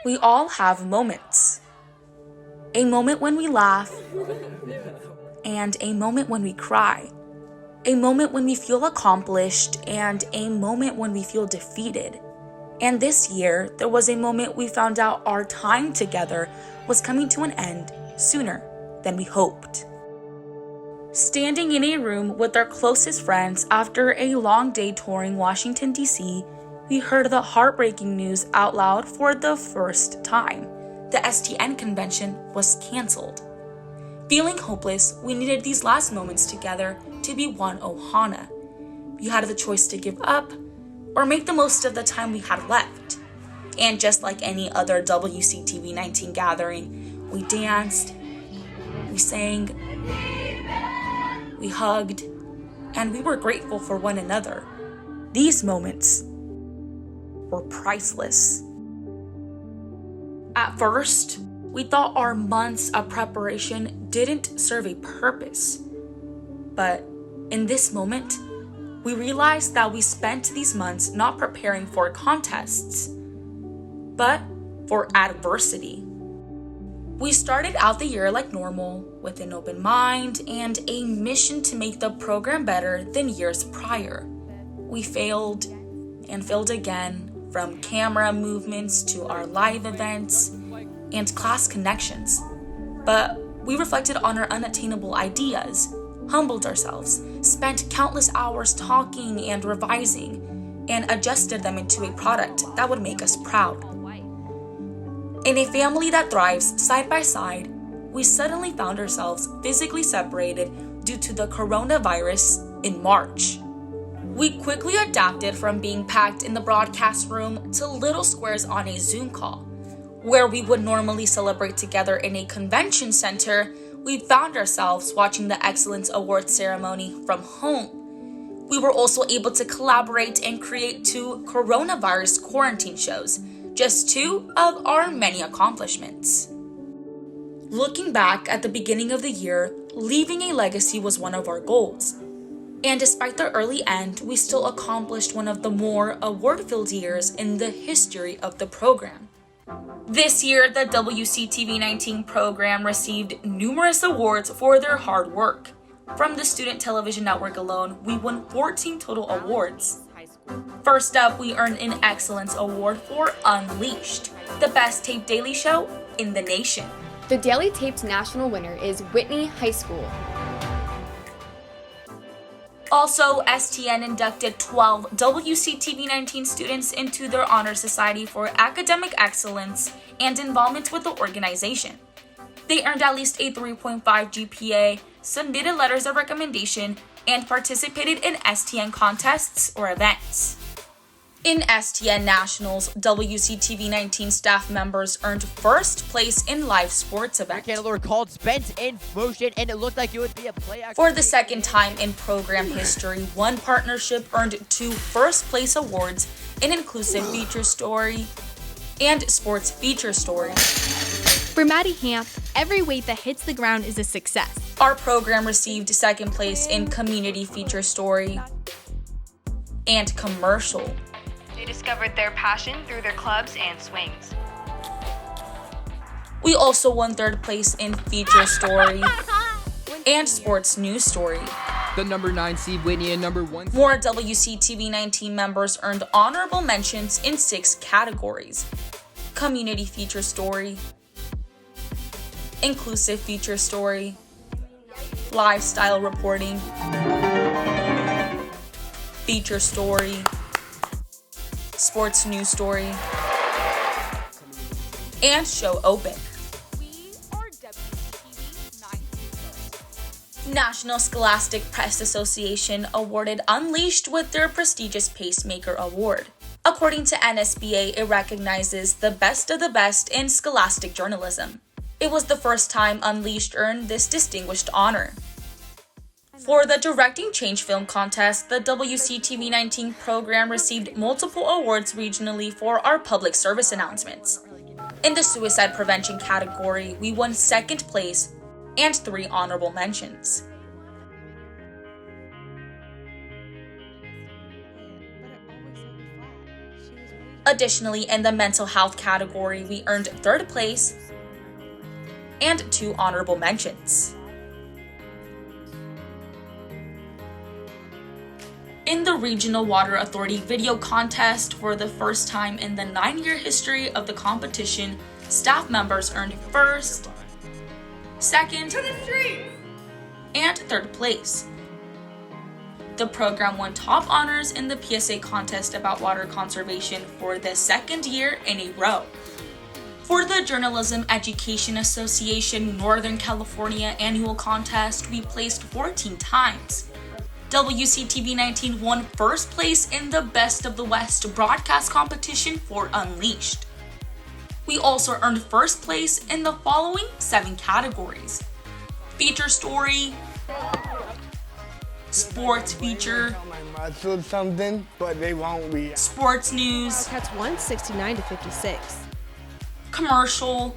We all have moments. A moment when we laugh, and a moment when we cry. A moment when we feel accomplished, and a moment when we feel defeated. And this year, there was a moment we found out our time together was coming to an end sooner than we hoped. Standing in a room with our closest friends after a long day touring Washington, D.C., we heard the heartbreaking news out loud for the first time. The STN convention was canceled. Feeling hopeless, we needed these last moments together to be one Ohana. We had the choice to give up or make the most of the time we had left. And just like any other WCTV19 gathering, we danced, we sang, we hugged, and we were grateful for one another. These moments were priceless. At first, we thought our months of preparation didn't serve a purpose. But in this moment, we realized that we spent these months not preparing for contests, but for adversity. We started out the year like normal, with an open mind and a mission to make the program better than years prior. We failed and failed again, from camera movements to our live events and class connections. But we reflected on our unattainable ideas, humbled ourselves, spent countless hours talking and revising, and adjusted them into a product that would make us proud. In a family that thrives side by side, we suddenly found ourselves physically separated due to the coronavirus in March. We quickly adapted from being packed in the broadcast room to little squares on a Zoom call. Where we would normally celebrate together in a convention center, we found ourselves watching the Excellence Awards ceremony from home. We were also able to collaborate and create 2 coronavirus quarantine shows, just 2 of our many accomplishments. Looking back at the beginning of the year, leaving a legacy was one of our goals. And despite the early end, we still accomplished one of the more award-filled years in the history of the program. This year, the WCTV19 program received numerous awards for their hard work. From the Student Television Network alone, we won 14 total awards. First up, we earned an Excellence Award for Unleashed, the best taped daily show in the nation. The Daily Taped national winner is Whitney High School. Also, STN inducted 12 WCTV19 students into their Honor Society for academic excellence and involvement with the organization. They earned at least a 3.5 GPA, submitted letters of recommendation, and participated in STN contests or events. In STN Nationals, WCTV19 staff members earned first place in live sports event. Handler called Spent in Motion, and it looked like it would be a play action. For the second time in program history, one partnership earned 2 first place awards in Inclusive Feature Story and Sports Feature Story. For Maddie Hamp, every weight that hits the ground is a success. Our program received second place in Community Feature Story and Commercial. They discovered their passion through their clubs and swings. We also won third place in Feature Story and Sports News Story. The number 9 seed Whitney and number 1 More WCTV19 members earned honorable mentions in 6 categories: Community Feature Story, Inclusive Feature Story, Lifestyle Reporting, Feature Story, Sports News Story, and Show Open. We are WCTV19. National Scholastic Press Association awarded Unleashed with their prestigious Pacemaker Award. According to NSBA, it recognizes the best of the best in scholastic journalism. It was the first time Unleashed earned this distinguished honor. For the Directing Change Film Contest, the WCTV19 program received multiple awards regionally for our public service announcements. In the suicide prevention category, we won second place and 3 honorable mentions. Additionally, in the mental health category, we earned 3rd place and 2 honorable mentions. In the Regional Water Authority video contest, for the first time in the 9-year history of the competition, staff members earned 1st, 2nd, and 3rd place. The program won top honors in the PSA contest about water conservation for the 2nd year in a row. For the Journalism Education Association Northern California annual contest, we placed 14 times. WCTV19 won 1st place in the Best of the West broadcast competition for Unleashed. We also earned 1st place in the following 7 categories: feature story, sports feature, something, but they won't be. Sports news, Cats won 69-56. Commercial,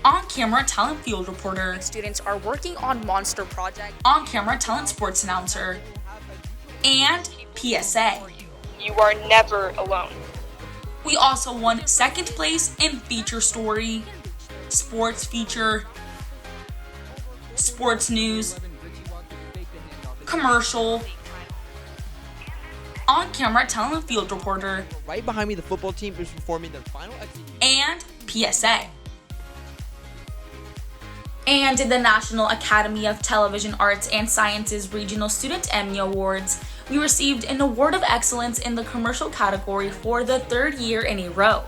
on-camera talent field reporter, Students are working on monster project. on-camera talent sports announcer, and PSA. You are never alone. We also won 2nd place in feature story, sports feature, sports news, commercial, on-camera talent field reporter, Right behind me, the football team is performing their final execution. and PSA. And in the National Academy of Television Arts and Sciences Regional Student Emmy Awards, we received an Award of Excellence in the commercial category for the 3rd year in a row.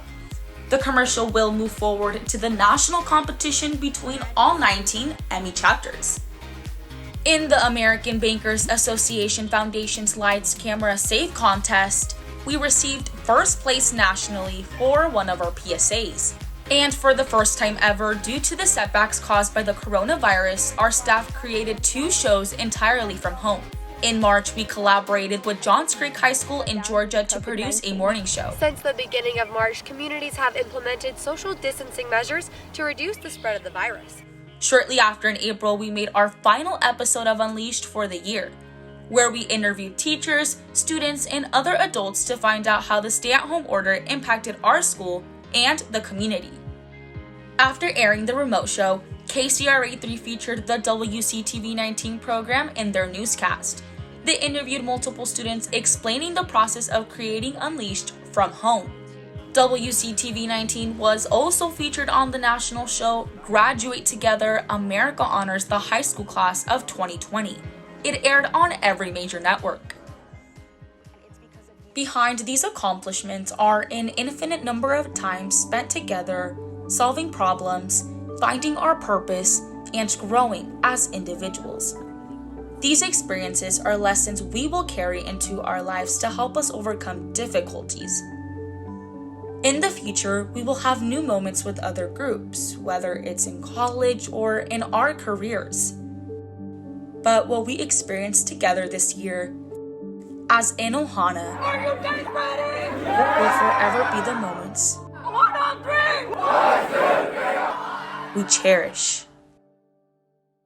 The commercial will move forward to the national competition between all 19 Emmy chapters. In the American Bankers Association Foundation's Lights Camera Save contest, we received 1st place nationally for one of our PSAs. And for the first time ever, due to the setbacks caused by the coronavirus, our staff created 2 shows entirely from home. In March, we collaborated with Johns Creek High School in Georgia to produce a morning show. Since the beginning of March, communities have implemented social distancing measures to reduce the spread of the virus. Shortly after, in April, we made our final episode of Unleashed for the year, where we interviewed teachers, students, and other adults to find out how the stay-at-home order impacted our school and the community. After airing the remote show, KCRA3 featured the WCTV19 program in their newscast. They interviewed multiple students explaining the process of creating Unleashed from home. WCTV19 was also featured on the national show Graduate Together, America Honors the High School Class of 2020. It aired on every major network. Behind these accomplishments are an infinite number of times spent together, solving problems, finding our purpose, and growing as individuals. These experiences are lessons we will carry into our lives to help us overcome difficulties. In the future, we will have new moments with other groups, whether it's in college or in our careers. But what we experienced together this year, as in Ohana, will forever be the moments we cherish.